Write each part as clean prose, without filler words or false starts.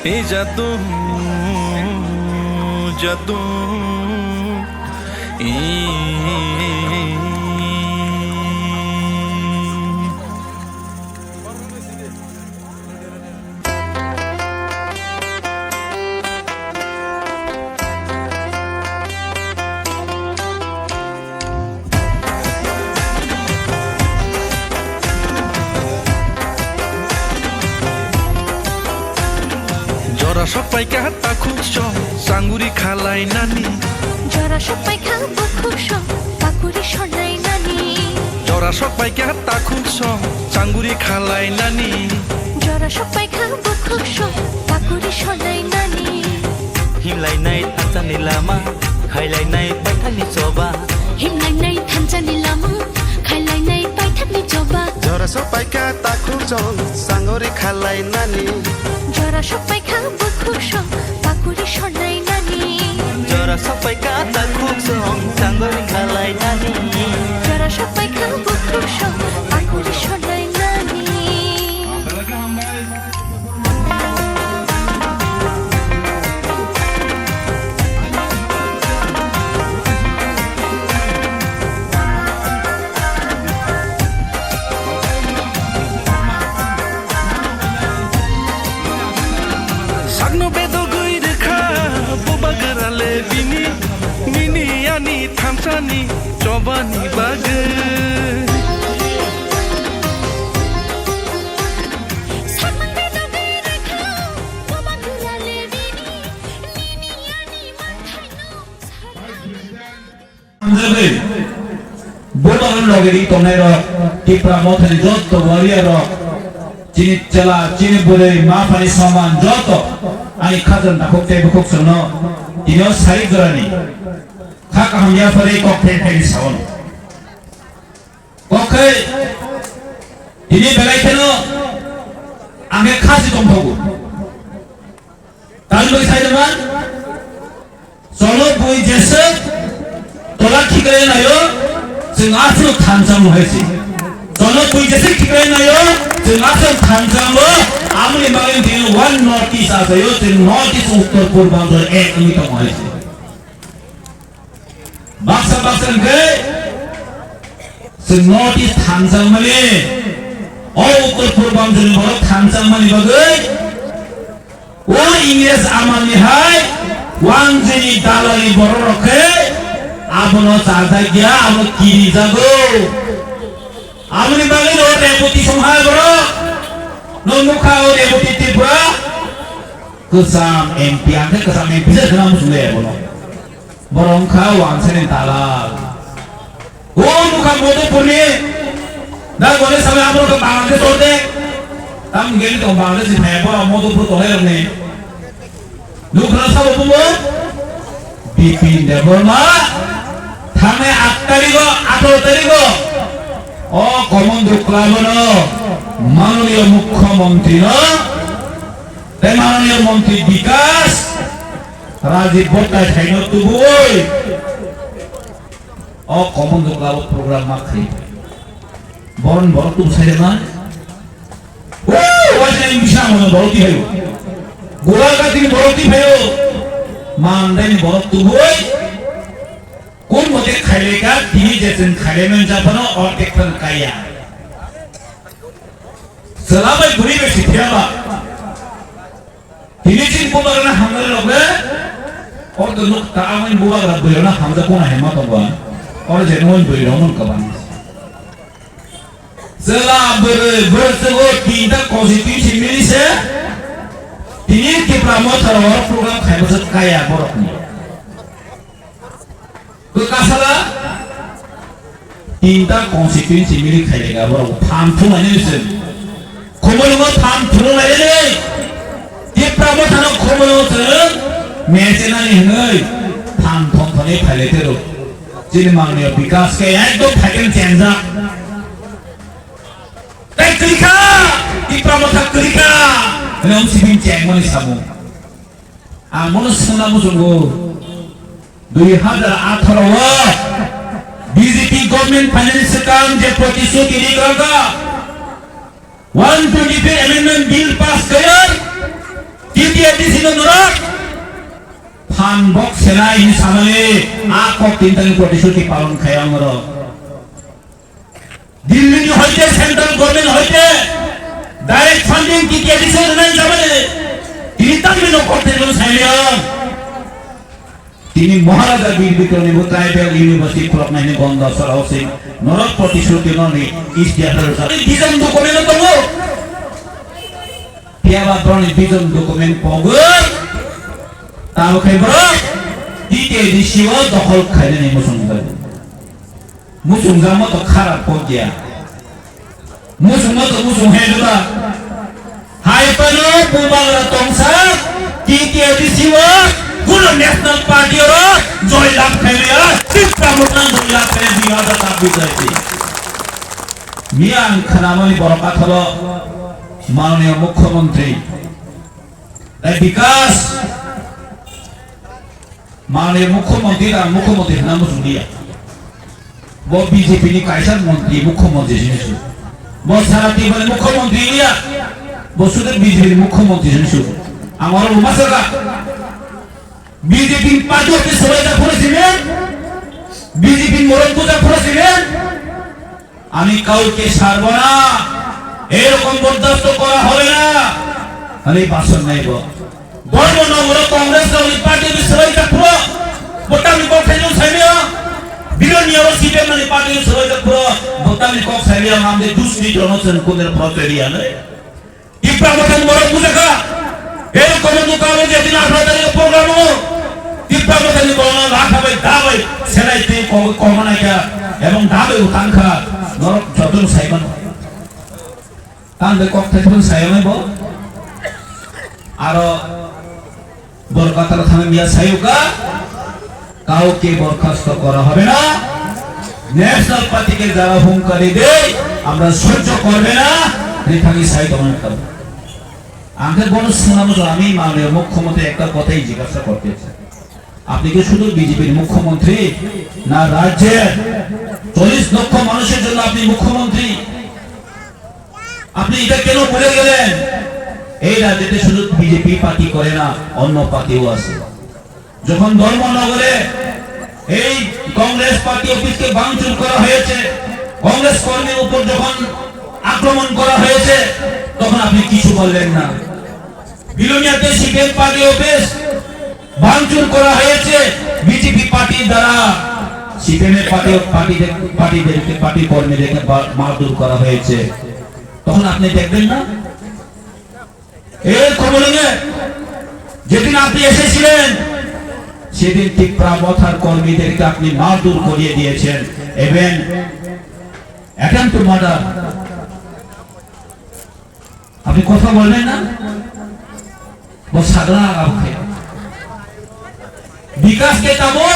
এই জাদু জাদু Jora sopai ka takut song sanguri khalai nani Jora sopai ka bakuk song pakuri shonai nani Jora sopai ka takut song sanguri khalai nani Jora sopai ka bakuk song pakuri shonai nani Himlai nai tanjani lama khailai nai paithani choba Himlai nai tanjani lama khailai nai paithani choba Jora sopai ka takut song sanguri khalai nani Jora sopai ka bakuk song pakuri shonai nani Jora sopai ka takut song sangori khalai nani Jora sopai ka bakuk song pakuri shonai nani Sagno bedo gui rekha boba garale bini Nini ani thamsani chobani bage Bodohan logeri tonero tipra mothani jotto warrior chini chala chini bole ma pani saman jotto ani khajan da kokte bukok sono tino sari jorani khaka hamya fare kokte theni sawon kokke tini belai theno age khasi tomthogu tal boi saidaman solo boi jese tola khikare nayo जों आसो थानजाम होइसि जनो बुइजेसे खिक्राय नायो जों आसो थानजामो आमनि मागे दिन one north east आजयो जों north east उत्तर पूर्वांचल एक मिट होइसि बाक्सा गए जों नॉर्थ ईस्ट थानजामले अ उत्तर पूर्वांचल बर थानजामनि बागै ओ इंग्लिश आमानि हाय वांजेनि दालानि बर रखे Abono charta gya abo kiri jago amni bagi ro deputi somhal bro no mukha o deputi tipra kesam MP ante kesam MP se kana musule bono borong kha wangsene dalal o mukha modo purni da gole sabe amro to bangladesh orde tam geli to bangladesh bhai bora modo pur to hai ne lukra sabo pumo bipin deborma थाने 8 तारिख 18 तारिख ओ कमंडो क्लाबन माननीय मुख्यमंत्री माननीय मंत्री विकास राजीव बट्टा थाइन तुबुई ओ कमंडो club programme माखै बरन बर तुम साइदमा ओ वाजन बिसा मन बरती भयो गोलागाती बरती भयो मानदानि बर तुबुई कोन मते खाइलेका दिनी जेसन खाइलेमन जापनो और देखन काया सलाबै बुरी बेसी थियाबा दिनी चिन कोमरना हमरे लगे और तो नुक तामन बुवा रबयना हमजा कोना हेमा तबा और जेनवन बुइरमन कबान सलाबै बरसगो तीनटा कॉन्स्टिट्यूशन मिलिसे दिनी के प्रमोटर और प्रोग्राम खाइबस काया बरकनि Kasala tinta konstituensi milik khalega bro tham thung ani sen khomolo tham thung lai le ye pramo thana khomolo thang mechena ni hnoi tham thong thane phale tero jin mangniyo vikas ke ekdom phaken chenja tai krika ye pramo thak krika nom sibin chengmoni samu amon sona musungo 2018 BJP government finance काम जे प्रतिश्रुति निकलगा 125 amendment bill pass कर দ্বিতীয় decision নরক ফানবক সেনা ইনি সামনে আকক তিনটানি প্রতিশ্রুতি পালন খায় আমার দিল্লি হইতে সেন্ট্রাল গভর্নমেন্ট হইতে ডাইরেক্ট ফান্ডিং দ্বিতীয় ডিসিশন নাই যাবে তিনি তামিল করতে গেল সাইলিয়াম তিনি মহারাজা বীর বিক্রমী ট্রাইবেল ইউনিভার্সিটি প্রকনাইনে বন্ধ সরাও সিং নরক প্রতিশ্রুতি ননি ইস্তিয়ার ডিজাইন ডকুমেন্ট তো পিয়াবা প্রণি ডিজাইন ডকুমেন্ট পগর তাও খাইবর দ্বিতীয় দিশিও দখল খাইনে নেই মুসুংগা মতো খারাপ পগিয়া মুসুং মতো মুসুং হেদুরা হাইপানো পুবাংরা তংসা দ্বিতীয় দিশিও কোন ন্যাশনাল পার্টির জয়লাভ খাইলিয়া ত্রিপুরা মোটন জয়লাভ খাইলে বিহার দাবি চাইছি মিয়ান খানামনি বড় কথা হলো মাননীয় মুখ্যমন্ত্রী এই বিকাশ माननीय मुख्यमंत्री नाम सुनिया वो बीजेपी ने कैसा मंत्री मुख्यमंत्री से वो सारा टीम मुख्यमंत्री लिया वो सुधर बीजेपी मुख्यमंत्री से हमारा उमासका बीजेपी पार्टी के सवाई का पूरा सीमेंट बीजेपी मोरन पूजा पूरा सीमेंट আমি কাউকে ছাড়ব না এরকম বরদাস্ত করা হবে না আমি ভাষণ নেব ধর্মনগর কংগ্রেস পার্টির সবাইটা পুরো বোতামি কক সাইলিও সাইলিও বিরোধীয় সিপিএম মানে পার্টির সবাইটা পুরো বোতামি কক সাইলিও আমাদের দুষ্টি জনসন কোনের প্রচারিয়া নয় ত্রিপুরা মতন বড় পূজাকা এরকম দোকানে যেদিন 18 তারিখে প্রোগ্রাম ত্রিপুরা মতন বড় রাখাবে দাবে সেরাইতে কমনাইকা এবং দাবে উঠানখা নরক যতন সাইবান তানবে কক থাকবে সাইবানব আর বরকাতার থামে মিয়া সাইউকা কাউকে বরখাস্ত করা হবে না ন্যাশনাল পার্টিকে যারা হুঙ্কারি দেয় আমরা সহ্য করবে না রেখাকে সাইড অন করব আমাদের বড় শোনাবো আমি মাননীয় মুখ্যমন্ত্রী একটা কথাই জিজ্ঞাসা করতে চাই আপনি কি শুধু বিজেপির মুখ্যমন্ত্রী না রাজ্যের 40 লক্ষ মানুষের জন্য আপনি মুখ্যমন্ত্রী আপনি এটা কেন ভুলে গেলেন এই রাজ্যে শুধু বিজেপি পার্টি করে না অন্য পার্টিও আছে যখন ধর্মনগরে এই কংগ্রেস পার্টি অফিসকে ভাঙচুর করা হয়েছে কংগ্রেস কর্মীর উপর যখন আক্রমণ করা হয়েছে তখন আপনি কিছু বললেন না বিলোনিয়াতে সিপিএম পার্টি অফিস ভাঙচুর করা হয়েছে বিজেপি পার্টির দ্বারা সিপিএম এর পার্টি কর্মীদেরকে মারধর করা হয়েছে তখন আপনি দেখবেন না এই খবরে যেদিন আপনি এসেছিলেন সেদিন ত্রিপুরা মথার কর্মীদেরকে আপনি মারধর করিয়ে দিয়েছেন এবং অ্যাটেম্পট টু মার্ডার আপনি কথা বললেন না वो साधना है विकास के कामों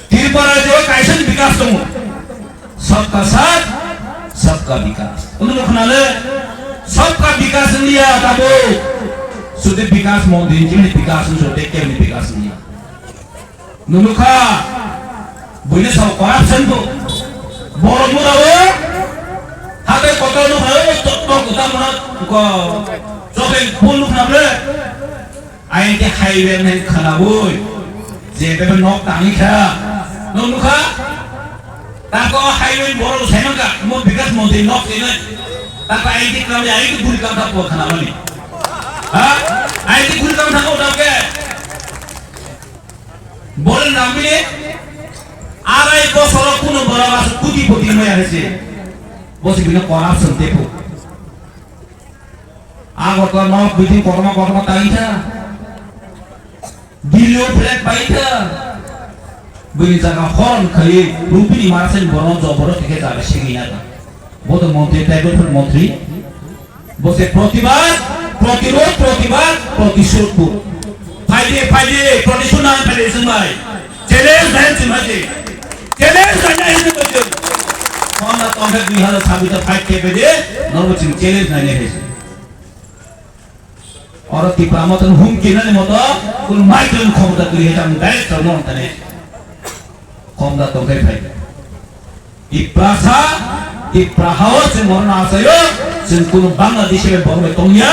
त्रिपुरा जो कैसे विकास तुम सबका साथ सबका विकास उन्होंने खनाले सबका विकास लिया काबो सुधे विकास मोदी जी ने विकास सुधे क्या ने विकास लिया नुनुखा बुने सब करप्शन को बोरो बोरो हाथे पकड़ लो है तो कुता मना को जोबे बोल लो ना बे आई के हाईवे में खना बोल जे बे नॉक तांगी खा नुनुखा ताको हाईवे बोरो सेमन का मो विकास मोदी नॉक इने ताको आई के काम आई के बुरी काम था पो खना वाली हाँ आई के बुरी काम था को डाके बोल नाम भी आराई को सरो कुनो बड़ा बास कुटी पोती में आ रहे बस बिना करप्शन देखो आगो तो नॉक बिटी कोरमा ताई था दिल्ली फ्लैग पाई था बुनी जगह हॉर्न खाई रूपी मार्सेन बनो जबरो থেকে যাবে সেগিনা था वो तो मंत्री टाइगर मंत्री বসে প্রতিবাদ প্রতিরোধ প্রতিবাদ প্রতিশোধ ফাইদে প্রতিশোধ না ফেলে সুমাই চ্যালেঞ্জ দেন সুমাই চ্যালেঞ্জ নাই হিসেবে বলছে আমরা তবে 2026 ফাইট কে বেদে নরবচিন চ্যালেঞ্জ নাই হেছে और ত্রিপুরা মতন হুমকি না মতো কোন মাইক্রোন ক্ষমতা তৈরি হয়েছে আমি ডাইরেক্ট নন তানে ক্ষমতা তো কে ফাইট ত্রিপুরা হাওস মরণ আসায় কোন বাংলাদেশের বড় তোনিয়া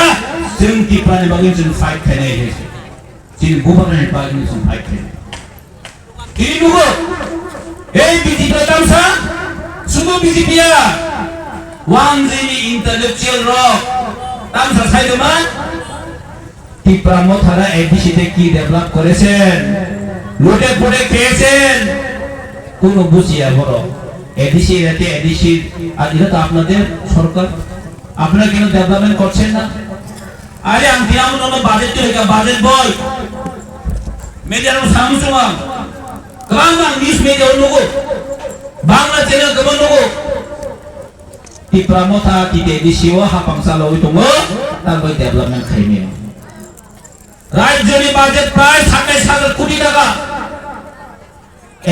जों टिप्रानि बागै जों फाइट खायनाय हेसे जों गभर्नमेन्ट बागै जों fight खायनाय ini nugo BJP tamsa sugo BJP ya wang jini intellectual rock tamsa saidoman Tipra মথারা ADC তে কি ডেভেলপ করেছেন লুটে পড়ে খেয়েছেন কোন বুঝিয়া বড় ADC এতে ADC আর এটা তো আপনাদের সরকার আপনারা কেন ডেভেলপমেন্ট করছেন না আরে আমি দিলাম না বাজেট তো এটা বাজেট বল মেডিয়ার সামসুমা Kebangan news media nugo, bangla channel keban nugo. Tipra mota tite di siwa hapang salo itu ngo, tanpa development kayaknya. Rajyo ni budget price sampai 1 কোটি টাকা.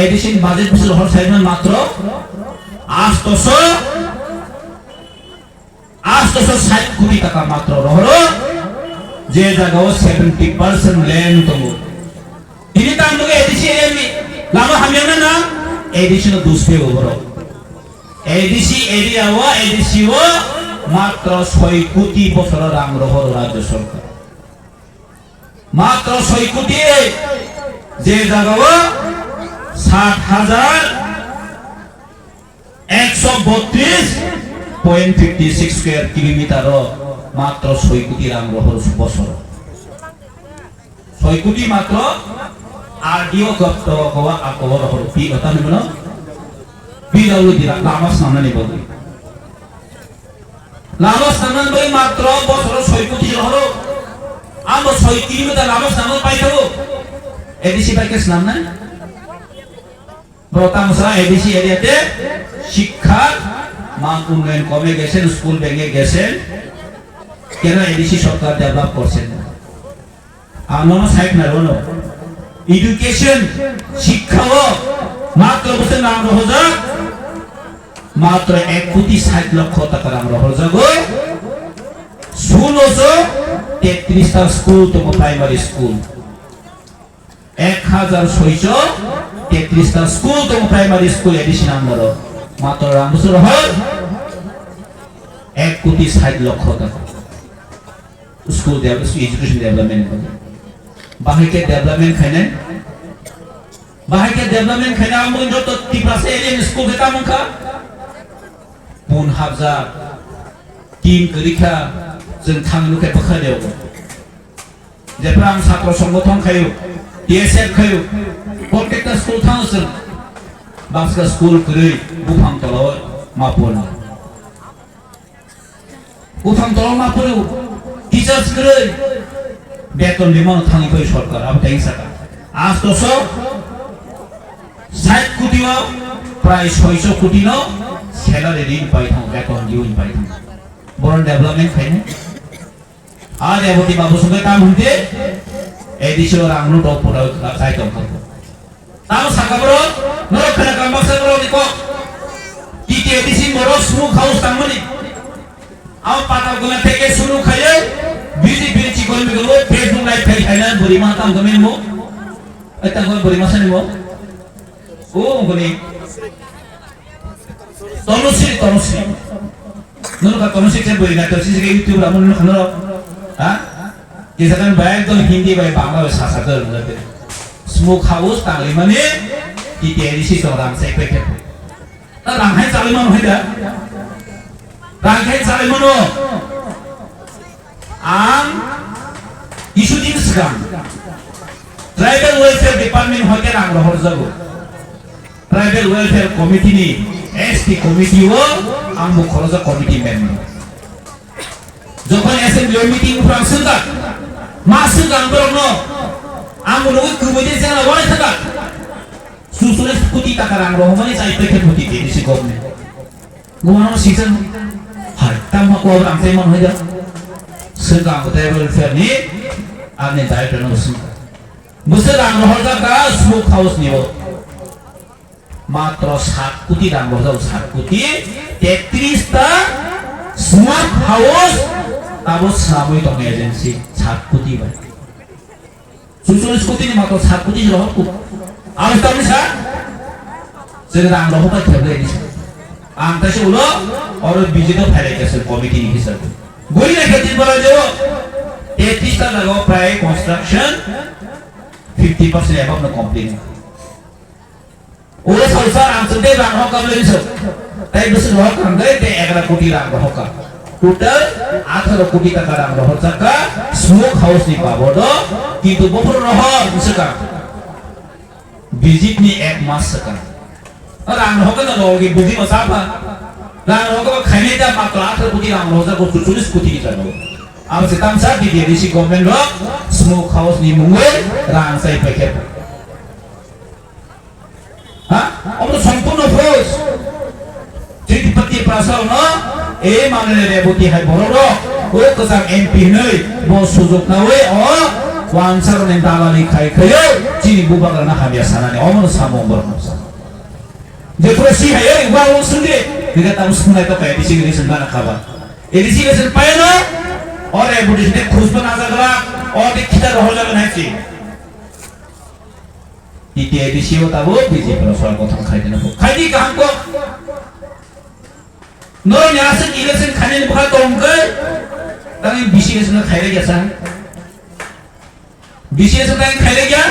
Edition budget bisa hor saya matro, 860 কোটি টাকা matro rohro, je jaga 70% land tunggu. Ini tanpa edition ini. Lama hamilnya na edisi no dusbe oboro edisi area wa edisi wa matro 6 কোটি বছর রাং রহর রাজ্য সরকার মাত্র 6 কোটি যে জায়গা 60,132.56 স্কয়ার কিলোমিটার মাত্র 6 কোটি রাং রহর বছর 6 কোটি মাত্র RDO gapto kawa akawar hor pi kata ni mana pi dalu dira lamas namna ni bagi lamas namna bagi matro bosoro 6 কোটি horo amo 6 kilometer lamas namna pai thabo ADC pai kes namna protam sa ADC area te শিক্ষা মান উন্নয়ন কমে গেছে school ভেঙে গেছে কেন ADC সরকার develop করছে না আমরা সাইড না রনো Education, শিক্ষা মাত্র বছর নাম রহজা মাত্র 1,60 লক্ষ টাকা নাম রহজা গো 1633টা স্কুল তো প্রাইমারি স্কুল 1633টা স্কুল তো প্রাইমারি স্কুল এডিশন নাম্বার মাত্র নাম বছর হয় 1,60 লক্ষ টাকা স্কুল এডুকেশন ডেভেলপমেন্ট বাহিকে ডেভেলপমেন্ট খাইনে বাহিকে ডেভেলপমেন্ট খাইনে আমন যত টিপ্রাসে এলিয়েন স্কুল কে কামখা পুন হাবজা টিম করিখা जों थांनुखे बखादेव जेफ्रा आं ছাত্র সংগঠন খায়ु TSF खायु प्रत्येकटा स्कुल थांसों बाक्सा स्कुल करै बुफां तलाव मापना बुफां तलाव मापनो टीचार्स करै বেতন বিমান থানি কই সরকার আপ তাই সাকা আজ তো 60 কোটি প্রায় 600 কোটি ন স্যালারি ঋণ পাই থাম বেতন দিউই পাই থাম বড় ডেভেলপমেন্ট খাইনে আজ এবতি বাবু সঙ্গে কাম হইতে এডিশন রাংনু টপ পড়া খাই তো তাও সাকা বড় নরখানা কাম বাক্সা বড় দিকো টিটি এডিসি বড় স্মুক হাউস তামনি আও পাতা গুলা থেকে শুরু খাইয়ে BJP cikon megalo Facebook live kai Thailand buri ma tam gamen mo eta go buri ma sani mo o goni tonosri nono ka tonosri ke buri na to sisi ke YouTube la mon khano ha kisakan baik to hindi bai bangla bai sasa to ngate smoke house tangli mane ti teri si sorang sai pe ke ta rang hai chali man hoida rang hai chali mano ang isu din sekarang tribal welfare department hoke rang rohor jago tribal welfare committee ni ST committee o ang mo khoroja committee member যখন assembly meeting উপর আসেনটা মাসে গাঙ্গরনো ang mo lugu kubudi sena wala taka susules koটি টাকা rang rohmani sai peke koটি di si government gumano season hai tamma ko ang sai man hoida segang tribal welfare ni ane director no sin buse rang rohor jaga smoke house nibo matro 7 কোটি rang rohor 7 কোটি 33 ta smoke house tabo samui tong agency 7 কোটি bai susules koটি ni matro 7 কোটি rohor ku aw tami sa sere rang rohor ta khebe ni ang ta se ulo oro BJP phaile kase committee ni hisab gori na khatir bala jo 80 ta lago pray construction 50% above no complete ore sausar ang de rang hok kamle so tai besu hok kang de 11 koti rang hok ka total 18 koti taka rang hok ka smoke house ni pabo do kintu bopor rohor bisaka visit ni ek mas saka rang hok na logi budi masapa rang hok ka khane da matra 18 koti rang hok ko 40 koti ki jano अब से तम सा di desi government ro smoke house ni mungwe rang sai paket ha अब तो संपूर्ण force Tripathi प्रासाव न ए माने रेबुति हाय बरो रो ओ कसा एमपी नै बो सुजुक ना वे ओ वानसर ने दालाली खाइ खयो चिनि बुबा करना हाबिया सानाने अमन सामो बरो जे प्रेसी हाय वा लो सुंगे दिगा ताम सुनाय तो पाए दिसी रे सुनना खाबा एदिसी रे सुन पाए न और ए बुढ़ी ने खुश बना सकला और दिखता रहो जब नहीं ची इतने एडिसी होता वो बीजे पर सोल को थम खाई देना खाई दी कहाँ को नो यहाँ से इलेक्शन खाने ने बहुत तो उनके ताकि बीसी ने खाई ले क्या बीसी ने ताकि खाई ले क्या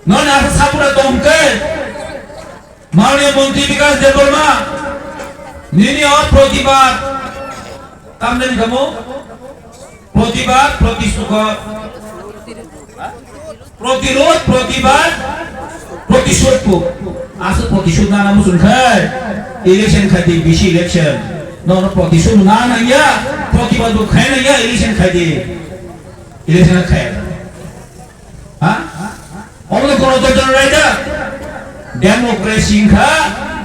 नो यहाँ से सापुरा तो उनके माननीय मंत्री विकास देवबर्मा निनी और प्रतिबाद কামদেন গামো প্রতিবাদ প্রতিশোধ প্রতিরোধ প্রতিবাদ প্রতিশোধ আসে প্রতিশোধ না নাম শুনখায় ইলেকশন খাইতে বেশি ইলেকশন নন প্রতিশোধ না নাইয়া প্রতিবাদ খায় নাইয়া ইলেকশন খাইতে ইলেকশন খায় হ্যাঁ অমন গণতন্ত্র রাইটা ডেমোক্রেসি খা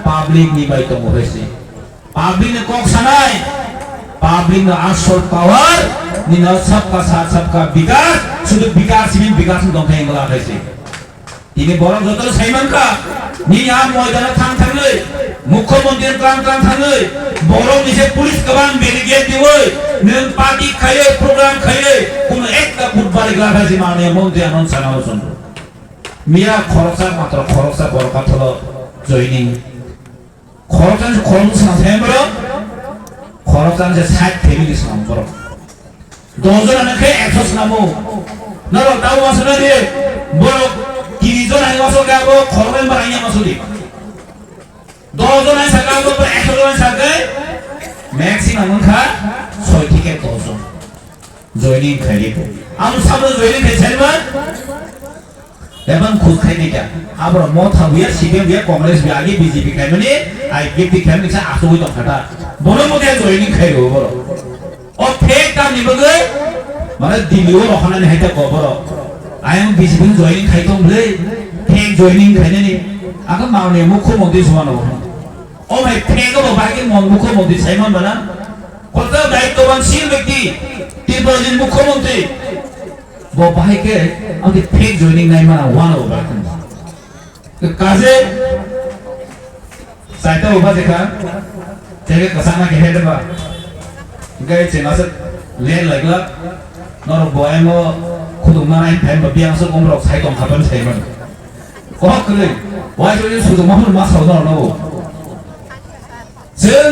পাবলিক নিবাইত হইছে পাবলিক নে কক সানাই पब्लिक ने आसल पावर निना सबका साथ सबका विकास शुद्ध विकास में विकास में दोंखे इंगला कैसे इन्हें बोरम जोतर साइमन का नि यहाँ मैदान थांग थांगे मुख्यमंत्री क्रांत थांगे बोरम निसे पुलिस कबान बैरिकेड दिवे निन पार्टी खाये प्रोग्राम खाये कुन एक का फुटबॉल ग्राफ है जिमाने मंत्री अनंत सनाव सुन मिया खरसा मात्र खरसा बरका थलो जॉइनिंग खरसा सेम्बरो খরচান যে 60 ফ্যামিলি সম্পর 10 জন আনকে 100 নামো নরো তাও আসলে রে বড় 30 জন আই মাসো গাবো খরবেন বারাইয়া মাসুলি 10 জন আই সাকাবো 100 জন সাকাই ম্যাক্সিমাম খা 6 থেকে 10 জন জয়েনিং খাইবো আম সাবো জয়েনিং খাইছাইবা এবং খুদ খাইনিটা আবার মথা বিয়া সিবিএম বিয়া কংগ্রেস বিয়া আগে বিজেপি খাইমানে আই গিফট খাইমানে সা আসুই দম খাটা বড় মধ্যে জয়েনিং খাইবো বড় ও ফেক তা নিবগে মানে দিলিও রখানে হাইতা কো বড় আই এম বিজেপি জয়েনিং খাইতো বলে ফেক জয়েনিং খাইনে আগে মাওনে মুখ্যমন্ত্রী সমানো ও ভাই ফেক গো বাকি মুখ্যমন্ত্রী সাইমন বানা কত দায়িত্ববান শীল ব্যক্তি তিনজন মুখ্যমন্ত্রী वो भाई के अभी फेक जॉइनिंग नहीं माना वन ओवर तो काजे साइटा ऊपर देखा तेरे कसाना के हेड बा गए चेना से लेन लगला नॉर बॉय मो खुद उन्ना नहीं फैन बबिया से उम्र साइ कम खापन साइ मन को करे वाई जो सुदु महर मा साउदा न वो जों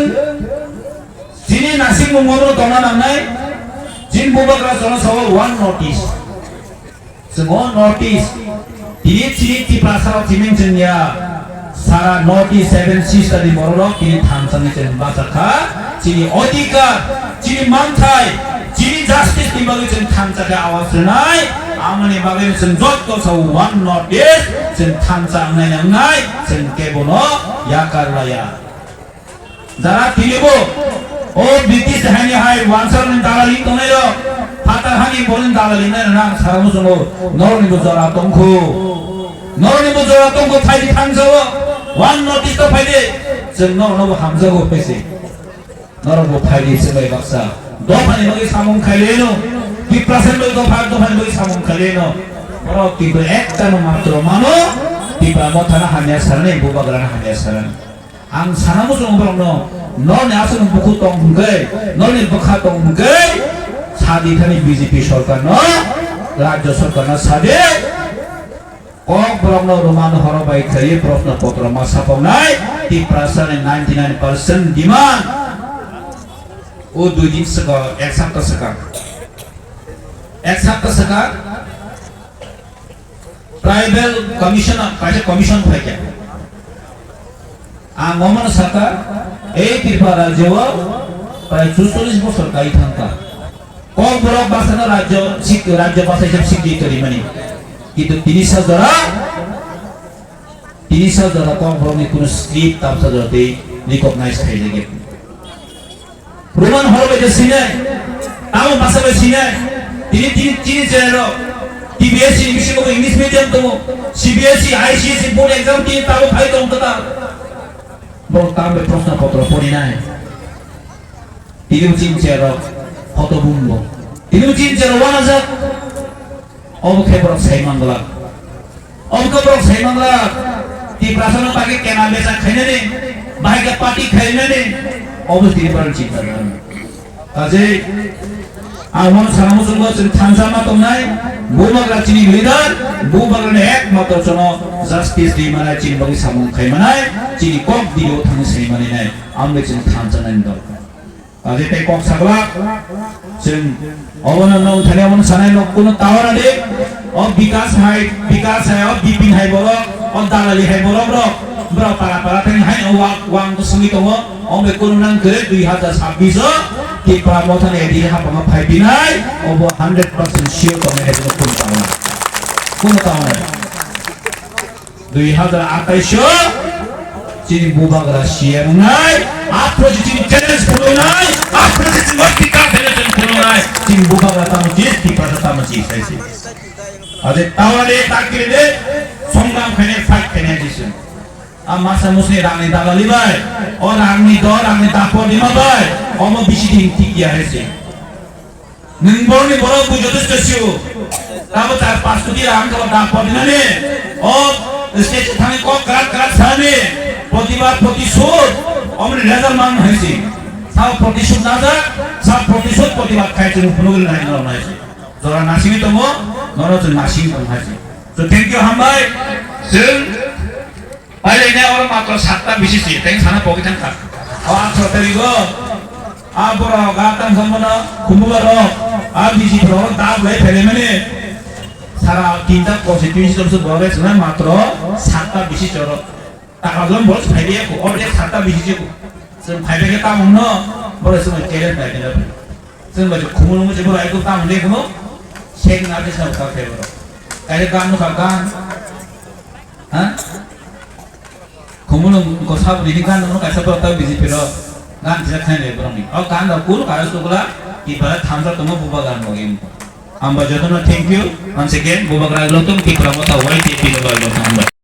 जिनि नासिं मुंगरो दंना नांनाय जिन बुबाग्रा जन Sao one notice semua notice ciri-ciri pasal cimencennya सारा north 7 cyst di borok kini thangsani chen basaka ciri odika ciri mantai ciri justice di bagi chen thangsa awas nai amani bagi chen jotto sa one notice chen thangsa nai chen kebono yakarlaya jara tilibo o british hani hai wansar ni dalali tonayo fatar hani bolin dalali na nang saramu songo norni bojara tongko thai thangsa one notice to faide जों नरनबो हामजागो पैसे नरनबो फाइदे सेबाय बाक्सा दफानि बगे सामुं खाइलेनो 2% बगे दफानि बगे सामुं खाइलेनो बरो तिबो एकटानो मात्र मानो तिबा मथाना हानिया सारने बुबाग्राना हानिया सारने आं सानामो जों बरनो नरनि आसन बुखु तंग हुंगै नरनि बखा तंग हुंगै सादि थानि बीजेपी सरकार न राज्य सरकार न सादे কক ব্রহ্ম রোমান হরবাই খাই প্রশ্নপত্র মাসাপাওনাই তি প্রাসানে 99% ডিমান্ড ও দুই দিন সকা এক সপ্তাহ সকা এক ছাত্র শাখা ট্রাইবেল কমিশন কাছে কমিশন থাকে আর মমন শাখা এই ত্রিপুরা রাজ্য প্রায় 44 বছর কাই থাকা কম বড় বাসানো রাজ্য ভাষা হিসেবে স্বীকৃত মানে কিন্তু 30,000 দ্বারা কম বড় কোন স্ক্রিপ্ট তাপসা জতে রিকগনাইজ খাই লাগে প্রমাণ হবে যে সিনে তাও ভাষা সিনে তিনি চ্যানেল টিবিএসসি ইংলিশ মিডিয়াম তো সিবিএসসি আইসিএসসি বোর্ড এক্সাম দিয়ে তাও ভাই তো অন্ততা বড় তামবে প্রশ্নপত্র পড়ি নাই তিনিও চিনছেন হতভম্ব তিনিও চিনছেন ওয়ানাজাত অবক্ষেপরক সাইমাংলা তি প্রাসন্ন পাকে কেনা বেচা খাইনে নে বাইকে পার্টি খাইনে নে অবস্থিতি পারেন চিন্তা করেন কাজে আমার সারামো সঙ্গে থানসামা তো নাই বুবাগরা চিনি লিডার বুবাগরা একমাত্র জন জাস্টিস দি মানে চিনি বগি সামু খাই মানে চিনি কক দিও থানি সেই মানে নাই আমরা চিনি থানসানাই দরকার কাজে তাই কক সাগলা जों अवनन थाने अवन सानाय न कोनो टावर दे अ विकास है अ बिपिन है बोलो अ दालाली है बोलो ब्रो पारा थाने है वांग तो संगीत हो अमे कोनो नाम करे 2026 कि प्रामथन एदि हापमा फाइबिनाय अब 100% सियर तमे है कोनो टावर 2028 चिनी बुबागरा सियर नाय आपरो चिनी चैलेंज खोलो नाय आपरो चिनी वर्टिकल चैलेंज खोलो नाय चिनी बुबागरा तामची की पाता तामची साइसे अदे तावाले ताकिले संग्राम खने फाइट खने दिसु आ मासा मुसने रांगनि दालालि बाय और रांगनि दर रांगनि तापो दिमा बाय अम बिसि दिन टिकिया हेसे नंबरनि बरो बुजोदस तसिउ ताबो तार पासुदि रांगको तापो दिनाने ओ स्टेज थाने को करा साने প্রতিবাদ প্রতিশোধ আমরা রেজাল্ট মান হইছে সব প্রতিশোধ না যা সব প্রতিশোধ প্রতিবাদ খাইছে ফুলগুলো নাই না হইছে যারা নাসিমি তম নরজ নাসিমি তম হইছে তো থ্যাংক ইউ হামবাই जों পাইলে আর মাত্র 7টা বিশেষ তাই সানা পগিতান কা আর সতেরিগো আবর গাতান সম্বনা খুমুবার আর বিজি প্র দাব লাই ফেলে মানে সারা তিনটা কনস্টিটিউশন বড় হইছে না মাত্র 7টা বিশেষ চর ताकाजों बस फाइलिया को और एक खाता बिजी को जों फाइलिया के ताम न बरे जों चैलेंज बायदि ना जों बाजु खुमुल मुजे बरे आइको ताम ने को शेक ना के सब का फेवर काले गान न का गान हां खुमुल को सब दिनि गान न का सब ता बिजी फेरो गान जिरा खाने बरनी और गान दा कुल कायो सुगला कि बरा थामजा तम बुबा गान बगिम आम्बा जतन थैंक यू वंस अगेन बुबा ग्रा लोतम की प्रमोता वाइट टीपी नो